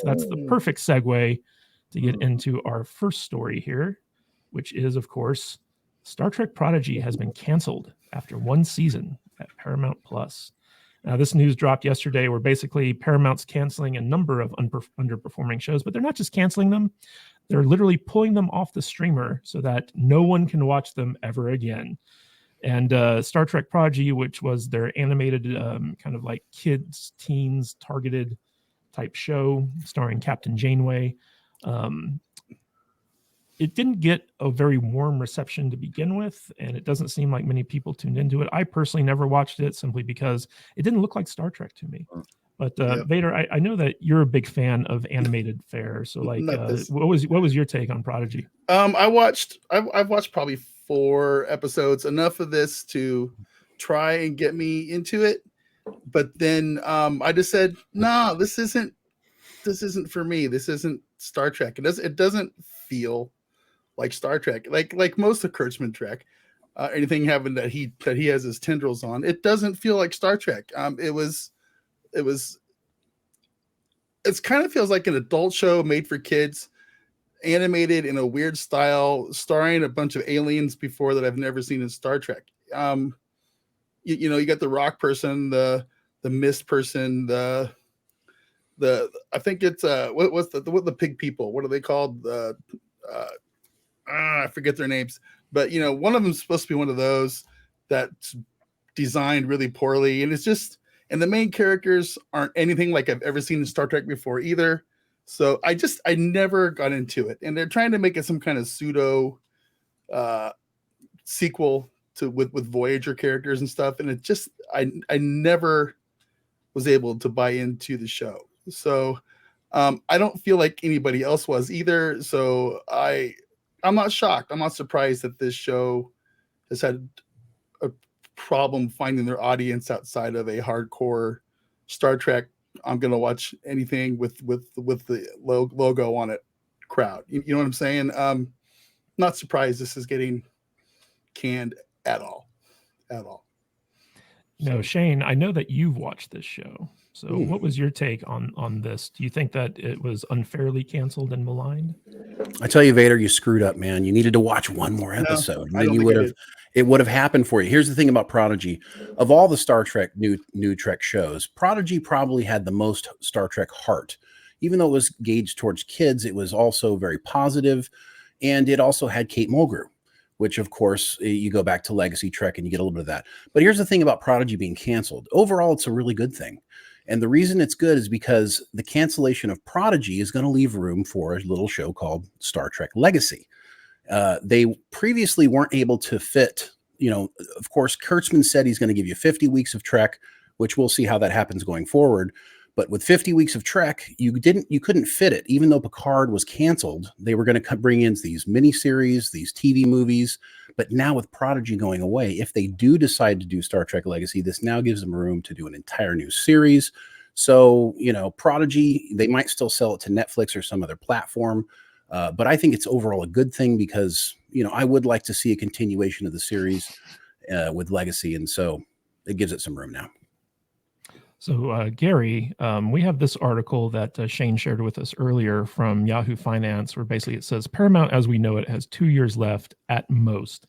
that's the perfect segue to get into our first story here, which is, of course, Star Trek Prodigy has been canceled after one season at Paramount Plus. Now, this news dropped yesterday where basically Paramount's canceling a number of underperforming shows, but they're not just canceling them. They're literally pulling them off the streamer so that no one can watch them ever again. And Star Trek Prodigy, which was their animated kind of like kids, teens targeted type show starring Captain Janeway, it didn't get a very warm reception to begin with, and it doesn't seem like many people tuned into it. I personally never watched it simply because it didn't look like Star Trek to me. But Vader, I know that you're a big fan of animated fare. So, like, what was your take on Prodigy? I've watched probably 4 episodes, enough of this to try and get me into it. But then I just said, no, this isn't for me. This isn't Star Trek. It doesn't feel like Star Trek, like most of Kurtzman Trek. Anything having that he has his tendrils on, it doesn't feel like Star Trek. It kind of feels like an adult show made for kids, animated in a weird style, starring a bunch of aliens before that I've never seen in Star Trek. You got the rock person, the mist person, the I think it's what the pig people, what are they called? I forget their names, but one of them is supposed to be one of those that's designed really poorly, and it's just, and the main characters aren't anything like I've ever seen in Star Trek before either. So I never got into it, and they're trying to make it some kind of pseudo sequel to with Voyager characters and stuff, and it just I never was able to buy into the show. So I don't feel like anybody else was either. So I'm not shocked. I'm not surprised that this show has had a problem finding their audience outside of a hardcore Star Trek, I'm going to watch anything with the logo on it crowd. You know what I'm saying? Not surprised this is getting canned at all. No, Shane, I know that you've watched this show. So what was your take on this? Do you think that it was unfairly canceled and maligned? I tell you, Vader, you screwed up, man. You needed to watch one more episode. And then it would have happened for you. Here's the thing about Prodigy. Of all the Star Trek new Trek shows, Prodigy probably had the most Star Trek heart. Even though it was gauged towards kids, it was also very positive, and it also had Kate Mulgrew, which, of course, you go back to Legacy Trek and you get a little bit of that. But here's the thing about Prodigy being canceled. Overall, it's a really good thing. And the reason it's good is because the cancellation of Prodigy is going to leave room for a little show called Star Trek Legacy. They previously weren't able to fit, of course, Kurtzman said he's going to give you 50 weeks of Trek, which we'll see how that happens going forward. But with 50 weeks of Trek, you couldn't fit it. Even though Picard was canceled, they were going to bring in these miniseries, these TV movies. But now with Prodigy going away, if they do decide to do Star Trek Legacy, this now gives them room to do an entire new series. So, Prodigy, they might still sell it to Netflix or some other platform. But I think it's overall a good thing because, I would like to see a continuation of the series with Legacy. And so it gives it some room now. So, Gary, we have this article that Shane shared with us earlier from Yahoo Finance, where basically it says Paramount, as we know it, has 2 years left at most.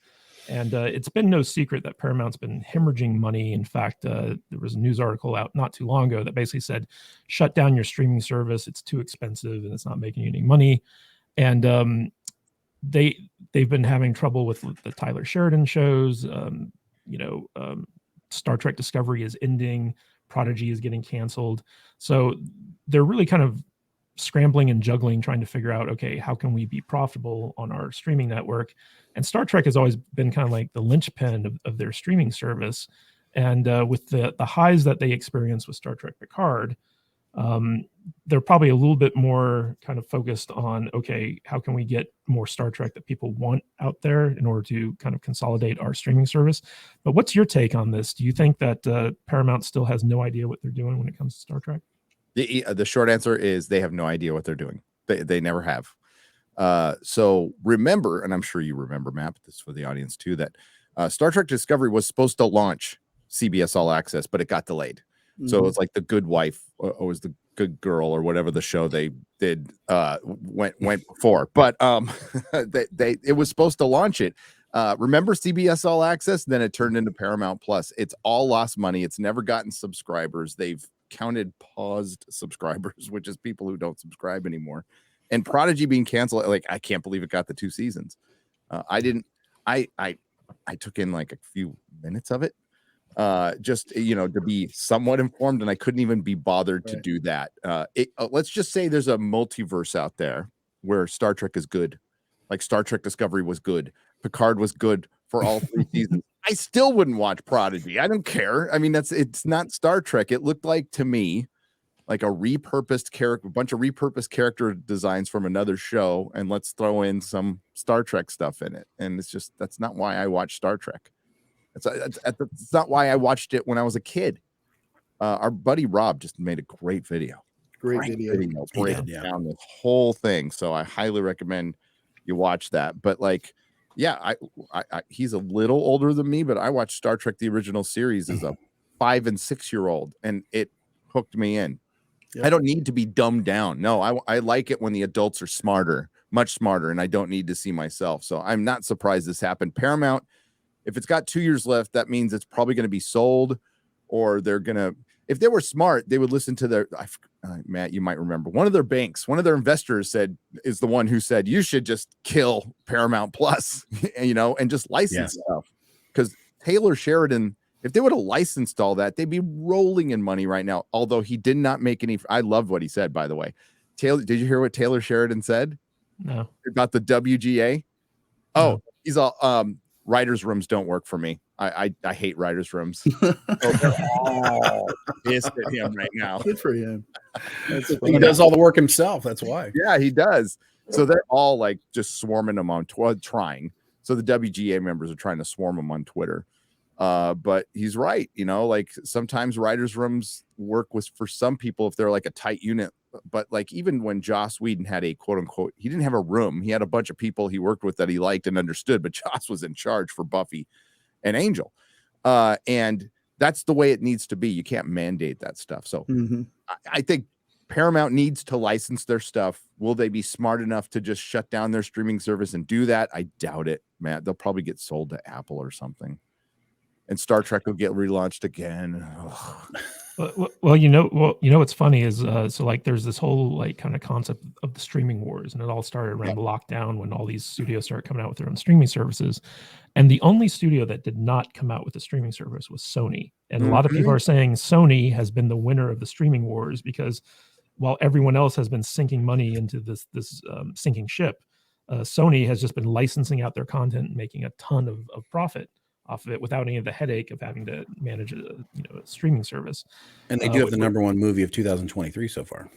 And it's been no secret that Paramount's been hemorrhaging money. In fact, there was a news article out not too long ago that basically said, shut down your streaming service. It's too expensive and it's not making you any money. And they've been having trouble with the Tyler Sheridan shows. Star Trek Discovery is ending. Prodigy is getting canceled. So they're really kind of scrambling and juggling, trying to figure out, okay, how can we be profitable on our streaming network? And Star Trek has always been kind of like the linchpin of their streaming service. And with the highs that they experienced with Star Trek Picard, they're probably a little bit more kind of focused on, okay, how can we get more Star Trek that people want out there in order to kind of consolidate our streaming service? But what's your take on this? Do you think that Paramount still has no idea what they're doing when it comes to Star Trek? The short answer is they have no idea what they're doing. They never have. So remember, and I'm sure you remember, Matt, but this is for the audience too, that Star Trek Discovery was supposed to launch CBS All Access, but it got delayed. So it's like The Good Wife was Good Girl or whatever the show they did went before. But it was supposed to launch it. Remember CBS All Access? Then it turned into Paramount Plus. It's all lost money. It's never gotten subscribers. They've counted paused subscribers, which is people who don't subscribe anymore. And Prodigy being canceled, like I can't believe it got the 2 seasons. I took in like a few minutes of it, just to be somewhat informed, and I couldn't even be bothered to do that. Let's just say there's a multiverse out there where Star Trek is good, like Star Trek Discovery was good, Picard was good for all 3 seasons. I still wouldn't watch Prodigy. I don't care. I mean, it's not Star Trek. It looked like to me like a repurposed character, a bunch of repurposed character designs from another show, and let's throw in some Star Trek stuff in it. And it's just, that's not why I watch Star Trek. It's not why I watched it when I was a kid. Our buddy Rob just made a great video. Great video. Breaking down this whole thing. So I highly recommend you watch that. But like, yeah, he's a little older than me, but I watched Star Trek the original series as a 5 and 6 year old, and it hooked me in. Yep. I don't need to be dumbed down. No, I like it when the adults are smarter, much smarter, and I don't need to see myself. So I'm not surprised this happened. Paramount, if it's got 2 years left, that means it's probably going to be sold, or they're going to, if they were smart, they would listen to their, Matt, you might remember, one of their banks, one of their investors is the one who said, you should just kill Paramount Plus, and just license stuff. Because Taylor Sheridan, if they would have licensed all that, they'd be rolling in money right now. Although he did not make any. I love what he said, by the way. Taylor, did you hear what Taylor Sheridan said? No. About the WGA? Oh, he's all writers' rooms don't work for me. I hate writers' rooms. They're all pissed at him right now. Good for him. He does all the work himself. That's why. Yeah, he does. So they're all like just swarming him on trying. So the WGA members are trying to swarm him on Twitter. But he's right. Like sometimes writers' rooms work for some people if they're like a tight unit. But like even when Joss Whedon had a quote unquote, he didn't have a room. He had a bunch of people he worked with that he liked and understood. But Joss was in charge for Buffy and Angel. And that's the way it needs to be. You can't mandate that stuff. So I think Paramount needs to license their stuff. Will they be smart enough to just shut down their streaming service and do that? I doubt it, Matt. They'll probably get sold to Apple or something. And Star Trek will get relaunched again. Well, what's funny is so like there's this whole like kind of concept of the streaming wars, and it all started around the lockdown when all these studios started coming out with their own streaming services. And the only studio that did not come out with a streaming service was Sony. And a lot of people are saying Sony has been the winner of the streaming wars because while everyone else has been sinking money into this sinking ship, Sony has just been licensing out their content and making a ton of profit off of it without any of the headache of having to manage a streaming service. And they do have the number one movie of 2023 so far.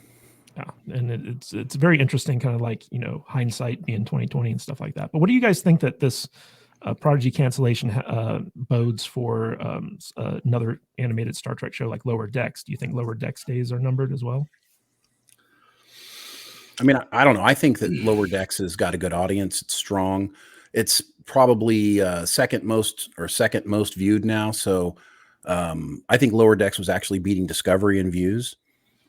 Yeah, and it's very interesting, kind of like hindsight being 2020 and stuff like that. But what do you guys think that this Prodigy cancellation bodes for another animated Star Trek show like Lower Decks? Do you think Lower Decks days are numbered as well? I mean, I don't know. I think that Lower Decks has got a good audience. It's strong. It's probably second most viewed now. So I think Lower Decks was actually beating Discovery in views,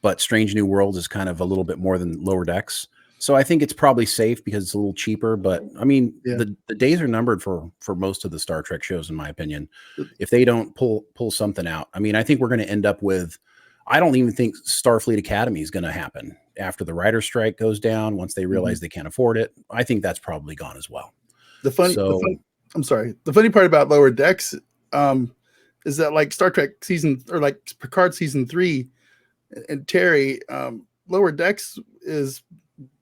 but Strange New Worlds is kind of a little bit more than Lower Decks. So I think it's probably safe because it's a little cheaper. But I mean, the days are numbered for most of the Star Trek shows, in my opinion. If they don't pull something out, I mean, I think we're going to end up with. I don't even think Starfleet Academy is going to happen after the writer's strike goes down. Once they realize they can't afford it, I think that's probably gone as well. The funny part about Lower Decks is that like Star Trek season or like Picard season 3 and Terry, Lower Decks is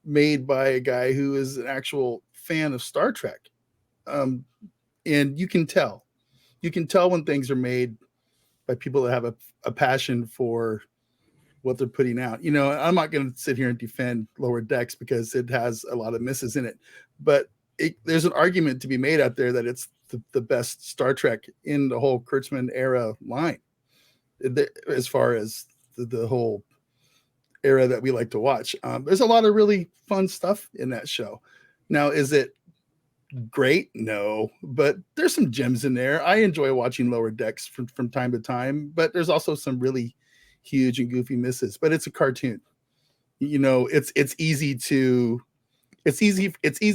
made by a guy who is an actual fan of Star Trek. And you can tell when things are made by people that have a passion for what they're putting out. I'm not going to sit here and defend Lower Decks because it has a lot of misses in it, but there's an argument to be made out there that it's the best Star Trek in the whole Kurtzman era line, as far as the whole era that we like to watch. There's a lot of really fun stuff in that show. Now, is it great? No, but there's some gems in there. I enjoy watching Lower Decks from time to time, but there's also some really huge and goofy misses, but it's a cartoon. You know, it's easy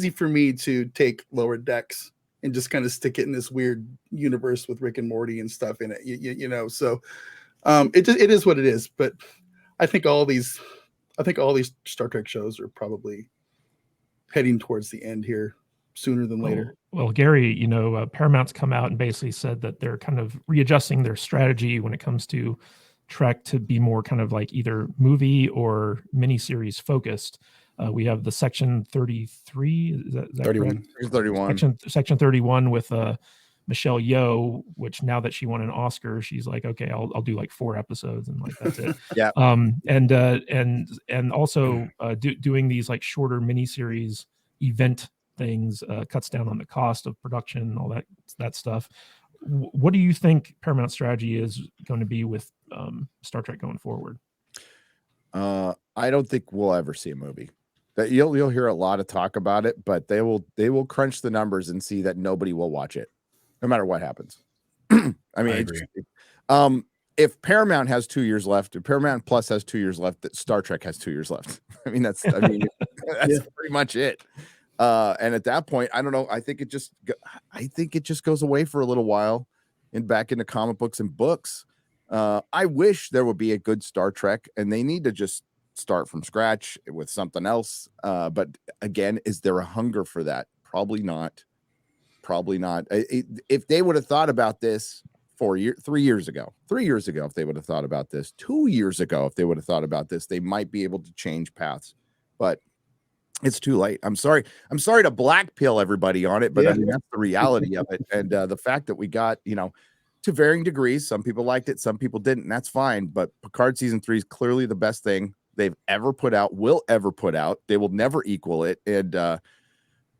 for me to take Lower Decks and just kind of stick it in this weird universe with Rick and Morty and stuff in it. You know, so it is what it is. But I think all these Star Trek shows are probably heading towards the end here sooner than later. Well, Gary, you know, Paramount's come out and basically said that they're kind of readjusting their strategy when it comes to Trek to be more kind of like either movie or miniseries focused. We have the Section 33, is that 31. correct? 31. Section 31 with Michelle Yeoh, which now that she won an Oscar, she's like, okay, I'll do like 4 episodes and like that's it. Yeah. And also doing these like shorter miniseries event things cuts down on the cost of production and all that stuff. What do you think Paramount's strategy is going to be with Star Trek going forward? I don't think we'll ever see a movie. That you'll hear a lot of talk about it, but they will crunch the numbers and see that nobody will watch it, no matter what happens. I mean, I agree. If Paramount has 2 years left, if Paramount Plus has 2 years left, that Star Trek has 2 years left. I mean, that's pretty much it. And at that point, I don't know. I think it just goes away for a little while and back into comic books and books. I wish there would be a good Star Trek, and they need to just start from scratch with something else. But again, is there a hunger for that? Probably not. If they would have thought about this 3 years ago, if they would have thought about this 2 years ago, if they would have thought about this, they might be able to change paths. But it's too late. I'm sorry to black pill everybody on it, but I mean, that's the reality of it. And the fact that we got, you know, to varying degrees, some people liked it, some people didn't, and that's fine. But Picard season 3 is clearly the best thing they've ever put out, will ever put out. They will never equal it. And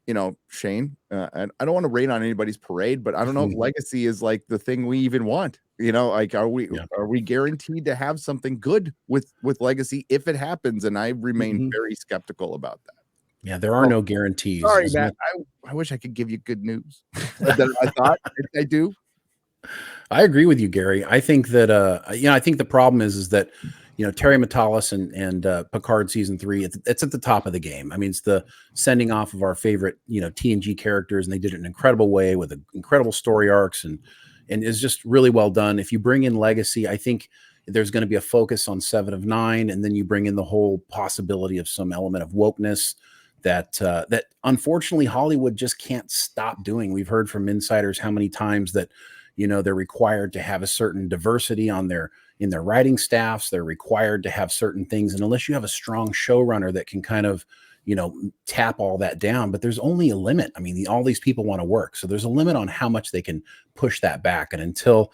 you know, Shane, and I don't want to rain on anybody's parade, but I don't know if legacy is like the thing we even want. You know, like are we guaranteed to have something good with legacy if it happens? And I remain very skeptical about that. Yeah, there are no guarantees. Sorry, Matt. I wish I could give you good news. I thought I do. I agree with you, Gary. I think that I think the problem is that Terry Matalas and Picard season 3, it's at the top of the game. I mean, it's the sending off of our favorite TNG characters, and they did it in an incredible way with incredible story arcs and is just really well done. If you bring in legacy, I think there's going to be a focus on 7 of 9, and then you bring in the whole possibility of some element of wokeness that unfortunately Hollywood just can't stop doing. We've heard from insiders how many times that they're required to have a certain diversity in their writing staffs. They're required to have certain things, and unless you have a strong showrunner that can kind of tap all that down, but there's only a limit. I mean, all these people want to work, so there's a limit on how much they can push that back, and until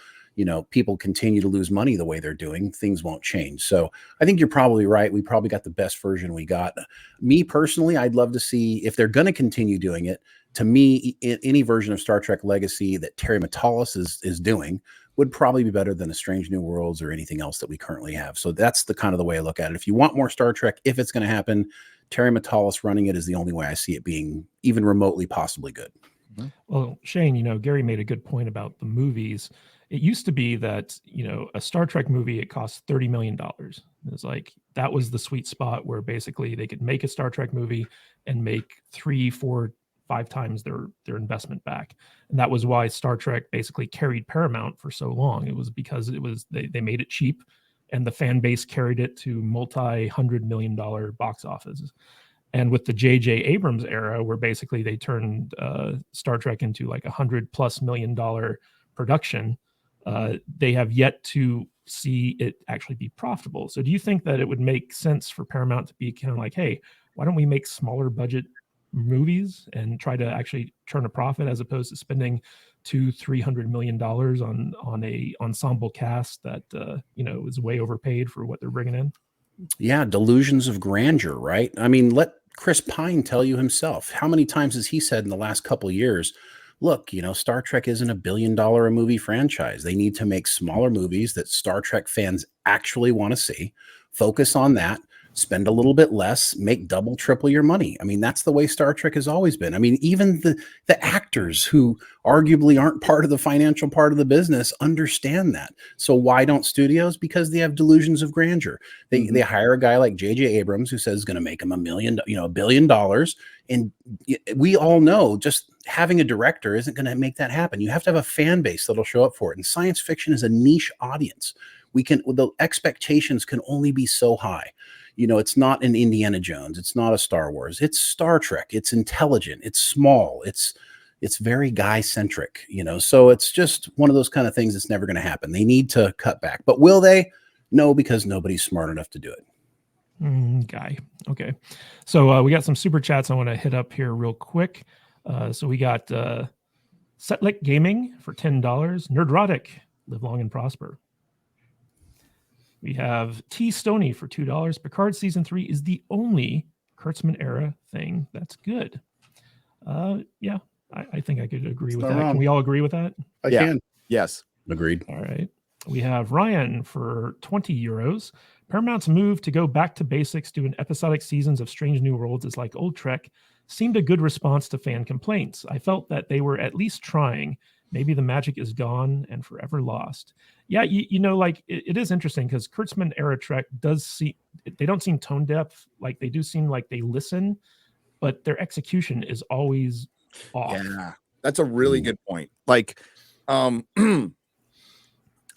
people continue to lose money the way they're doing, things won't change. So I think you're probably right. We probably got the best version we got. Me personally, I'd love to see if they're going to continue doing it. To me, any version of Star Trek Legacy that Terry Matalas is doing would probably be better than A Strange New Worlds or anything else that we currently have. So that's the kind of the way I look at it. If you want more Star Trek, if it's going to happen, Terry Matalas running it is the only way I see it being even remotely possibly good. Well, Shane, Gary made a good point about the movies. It used to be that, a Star Trek movie, it cost $30 million. It's like, that was the sweet spot where basically they could make a Star Trek movie and make 3, 4, 5 times their investment back. And that was why Star Trek basically carried Paramount for so long. It was because they made it cheap, and the fan base carried it to multi-$100 million box offices. And with the J.J. Abrams era, where basically they turned Star Trek into like $100+ million production, they have yet to see it actually be profitable. So do you think that it would make sense for Paramount to be kind of like, hey, why don't we make smaller budget movies and try to actually turn a profit, as opposed to spending $200-300 million on a ensemble cast that is way overpaid for what they're bringing in? Yeah, delusions of grandeur, right? I mean, let Chris Pine tell you himself. How many times has he said in the last couple of years, look, Star Trek isn't $1 billion a movie franchise. They need to make smaller movies that Star Trek fans actually want to see, focus on that, spend a little bit less, make double, triple your money. I mean, that's the way Star Trek has always been. I mean, even the actors who arguably aren't part of the financial part of the business understand that. So why don't studios? Because they have delusions of grandeur. They hire a guy like J.J. Abrams who says going to make them $1 billion. And we all know just having a director isn't going to make that happen. You have to have a fan base that'll show up for it. And science fiction is a niche audience. The expectations can only be so high. It's not an Indiana Jones. It's not a Star Wars. It's Star Trek. It's intelligent. It's small. It's very guy centric, so it's just one of those kind of things that's never going to happen. They need to cut back, but will they? No, because nobody's smart enough to do it. Guy. Okay. So we got some super chats I want to hit up here real quick. So we got Setlick Gaming for $10. Nerdrotic, live long and prosper. We have T. Stoney for $2. Picard Season 3 is the only Kurtzman era thing that's good. Yeah, I think I could agree with that. Can we all agree with that? I can. Yes. Agreed. All right. We have Ryan for €20. Paramount's move to go back to basics, doing episodic seasons of Strange New Worlds is like old Trek, seemed a good response to fan complaints. I felt that they were at least trying. Maybe the magic is gone and forever lost. Yeah, it is interesting because Kurtzman era Trek they don't seem tone deaf. Like they do seem like they listen, but their execution is always off. Yeah, that's a really good point. Like,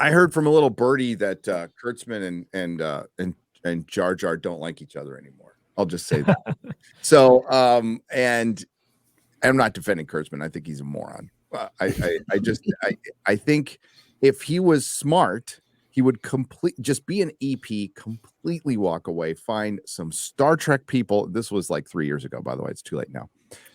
I heard from a little birdie that Kurtzman and Jar Jar don't like each other anymore. I'll just say that. So, and I'm not defending Kurtzman. I think he's a moron. I think if he was smart, he would just be an EP, completely walk away, find some Star Trek people. This was like 3 years ago, by the way. It's too late now.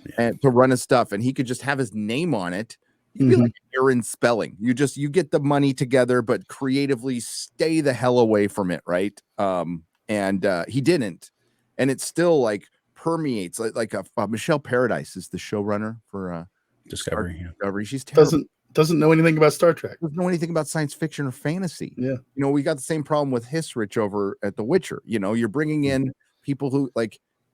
Yeah. And to run his stuff, and he could just have his name on it. He'd be like Aaron Spelling. You get the money together, but creatively stay the hell away from it, right? And he didn't, and it still like permeates. Like Michelle Paradise is the showrunner for Discovery. Discovery. She's terrible. Doesn't know anything about Star Trek. Doesn't know anything about science fiction or fantasy. Yeah. We got the same problem with Hisrich over at The Witcher. You're bringing in people who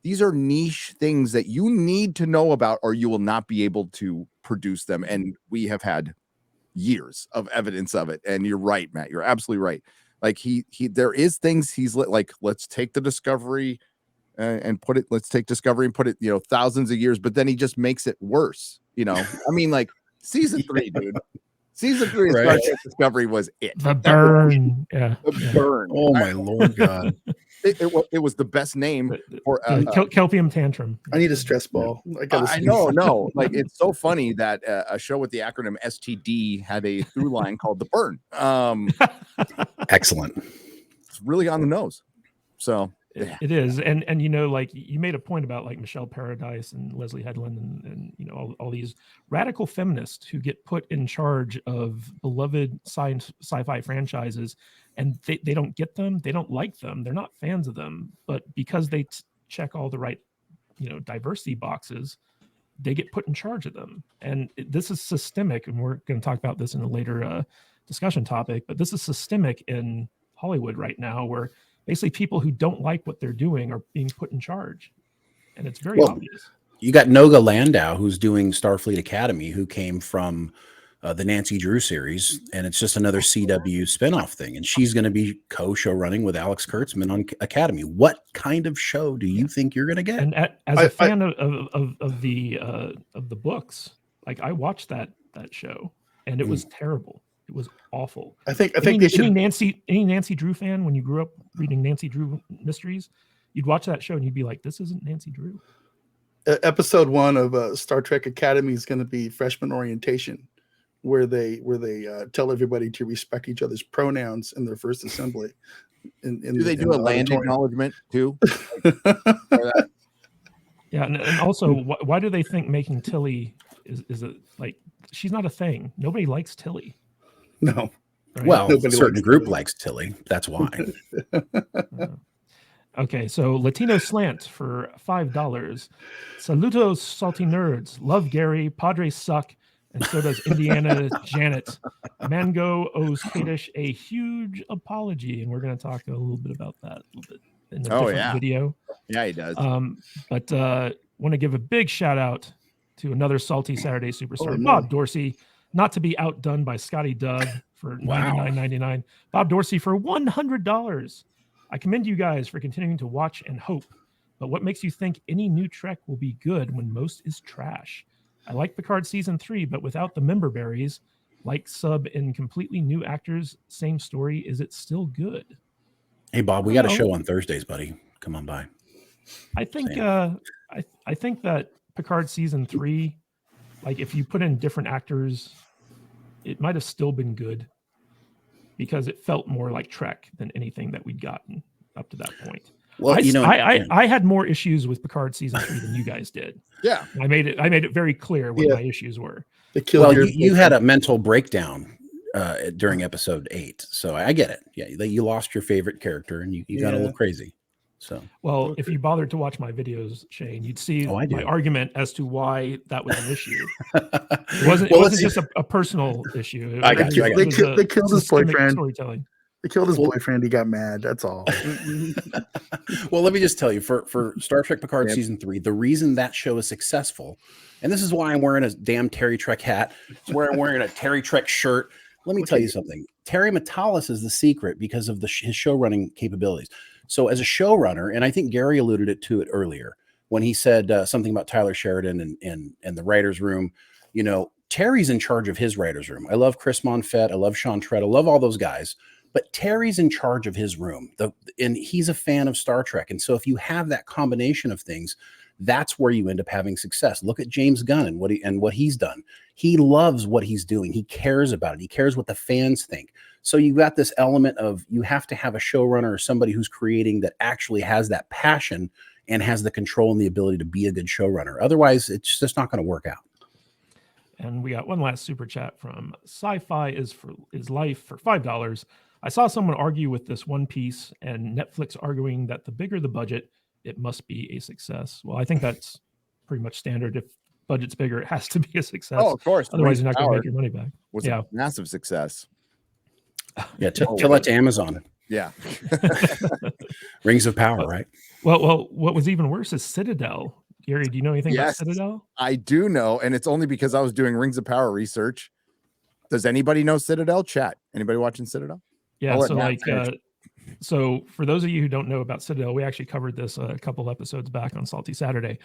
these are niche things that you need to know about, or you will not be able to produce them. And we have had years of evidence of it. And you're right, Matt. You're absolutely right. Like there is things he's like, let's take the Discovery and put it. Let's take Discovery and put it, thousands of years. But then he just makes it worse. I mean, like season 3, dude. Season 3 of Star Trek Discovery was it. The burn. Yeah. The burn. Oh my Lord God. It was the best name for Kelpium Tantrum. I need a stress ball. I know. No, like it's so funny that a show with the acronym STD had a through line called The Burn. Excellent. It's really on the nose. So it is, and like you made a point about like Michelle Paradise and Leslie Headland and all these radical feminists who get put in charge of beloved sci-fi franchises, and they don't get them, they don't like them, they're not fans of them, but because they check all the right diversity boxes, they get put in charge of them. And this is systemic, and we're going to talk about this in a later discussion topic, but this is systemic in Hollywood right now, where basically people who don't like what they're doing are being put in charge. And it's very obvious. You got Noga Landau, who's doing Starfleet Academy, who came from the Nancy Drew series, and it's just another CW spinoff thing. And she's going to be co-show running with Alex Kurtzman on Academy. What kind of show do you think you're going to get? And as a fan of the books, like I watched that show, and it was terrible. It was awful. I think they should. Any Nancy Drew fan, when you grew up reading Nancy Drew mysteries, you'd watch that show and you'd be like, "This isn't Nancy Drew." Episode 1 of Star Trek Academy is going to be freshman orientation, where they tell everybody to respect each other's pronouns in their first assembly. Do they do a land acknowledgement too? Yeah, and also, why do they think making Tilly is like she's not a thing? Nobody likes Tilly. No. Right? Well, a certain group likes Tilly. That's why. Okay, so Latino Slant for $5. Saludos, salty nerds. Love Gary. Padres suck. And so does Indiana Janet. Mango owes Kadish a huge apology. And we're going to talk a little bit about that a little bit in a different video. Yeah, he does. But want to give a big shout out to another salty Saturday superstar, no. Bob Dorsey, not to be outdone by Scotty Doug for $99.99. Bob Dorsey for $100. I commend you guys for continuing to watch and hope. But what makes you think any new Trek will be good when most is trash? I like Picard season 3, but without the member berries, like sub and completely new actors, same story. Is it still good? Hey Bob, we got a show on Thursdays, buddy. Come on by. I think I think that Picard season 3, like if you put in different actors, it might have still been good because it felt more like Trek than anything that we'd gotten up to that point. Well, I had more issues with Picard season 3 than you guys did. Yeah, I made it very clear what my issues were. Well, you had a mental breakdown during episode 8, so I get it. Yeah, you lost your favorite character and you got a little crazy. So, well, if you bothered to watch my videos, Shane, you'd see my argument as to why that was an issue. It wasn't just a personal issue. I got you. They killed his boyfriend. Storytelling. They killed his boyfriend. He got mad. That's all. Well, let me just tell you, for Star Trek Picard season 3, the reason that show is successful, and this is why I'm wearing a damn Terry Trek hat. It's where I'm wearing a Terry Trek shirt. Let me tell you something. Terry Matalas is the secret because of his show running capabilities. So as a showrunner, and I think Gary alluded to it earlier when he said something about Tyler Sheridan and the writer's room. You know, Terry's in charge of his writer's room. I love Chris Monfett. I love Sean Trett. I love all those guys. But Terry's in charge of his room. And he's a fan of Star Trek. And so if you have that combination of things, that's where you end up having success. Look at James Gunn and what he's done. He loves what he's doing. He cares about it. He cares what the fans think. So you got this element of you have to have a showrunner or somebody who's creating that actually has that passion and has the control and the ability to be a good showrunner. Otherwise, it's just not going to work out. And we got one last super chat from Sci-Fi is Life for $5. I saw someone argue with this One Piece and Netflix arguing that the bigger the budget, it must be a success. Well, I think that's pretty much standard. If budget's bigger, it has to be a success. Oh, of course. Otherwise, you're not going to make your money back. Was a massive success. Yeah, tell that to Amazon. Yeah. Rings of Power, right? Well, what was even worse is Citadel. Gary, do you know anything about Citadel? I do know, and it's only because I was doing Rings of Power research. Does anybody know Citadel? Chat. Anybody watching Citadel? Yeah, so for those of you who don't know about Citadel, we actually covered this a couple episodes back on Salty Saturday.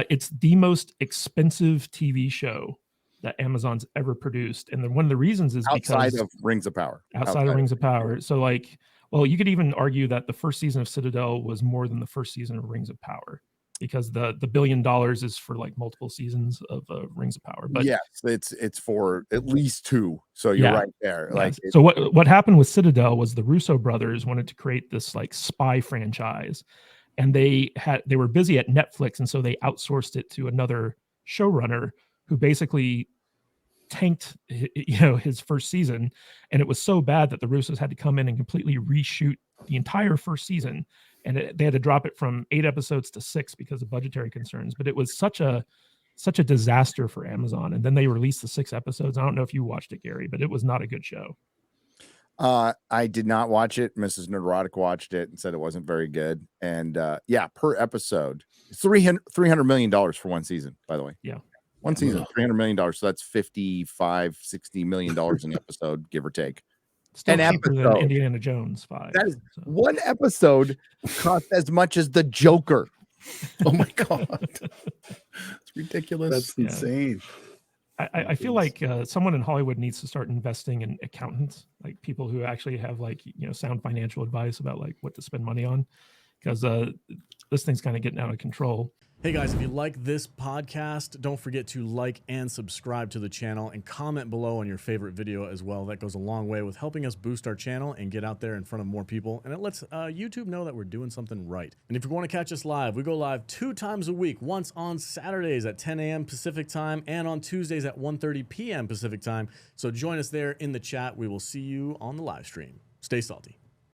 It's the most expensive TV show that Amazon's ever produced. And then one of the reasons is outside of Rings of Power. Outside of Rings of Power. So you could even argue that the first season of Citadel was more than the first season of Rings of Power, because the $1 billion is for like multiple seasons of Rings of Power. But yes, it's for at least 2. So you're right there. Like so what happened with Citadel was the Russo brothers wanted to create this like spy franchise, and they were busy at Netflix, and so they outsourced it to another showrunner who basically tanked his first season, and it was so bad that the Russos had to come in and completely reshoot the entire first season, and they had to drop it from 8 episodes to 6 because of budgetary concerns. But it was such a disaster for Amazon, and then they released the 6 episodes. I don't know if you watched it, Gary, but it was not a good show. I did not watch it. Mrs. Nerdrotic watched it and said it wasn't very good. And per episode, it's $300 million for one season, by the way. Yeah. One season, $300 million. So that's $55-60 million an episode, give or take. Still cheaper than Indiana Jones 5. That is one episode cost as much as the Joker. Oh my God. It's ridiculous. That's insane. I feel like someone in Hollywood needs to start investing in accountants, like people who actually have sound financial advice about like what to spend money on, because this thing's kind of getting out of control. Hey guys, if you like this podcast, don't forget to like and subscribe to the channel and comment below on your favorite video as well. That goes a long way with helping us boost our channel and get out there in front of more people. And it lets YouTube know that we're doing something right. And if you want to catch us live, we go live 2 times a week, once on Saturdays at 10 a.m. Pacific time and on Tuesdays at 1:30 p.m. Pacific time. So join us there in the chat. We will see you on the live stream. Stay salty.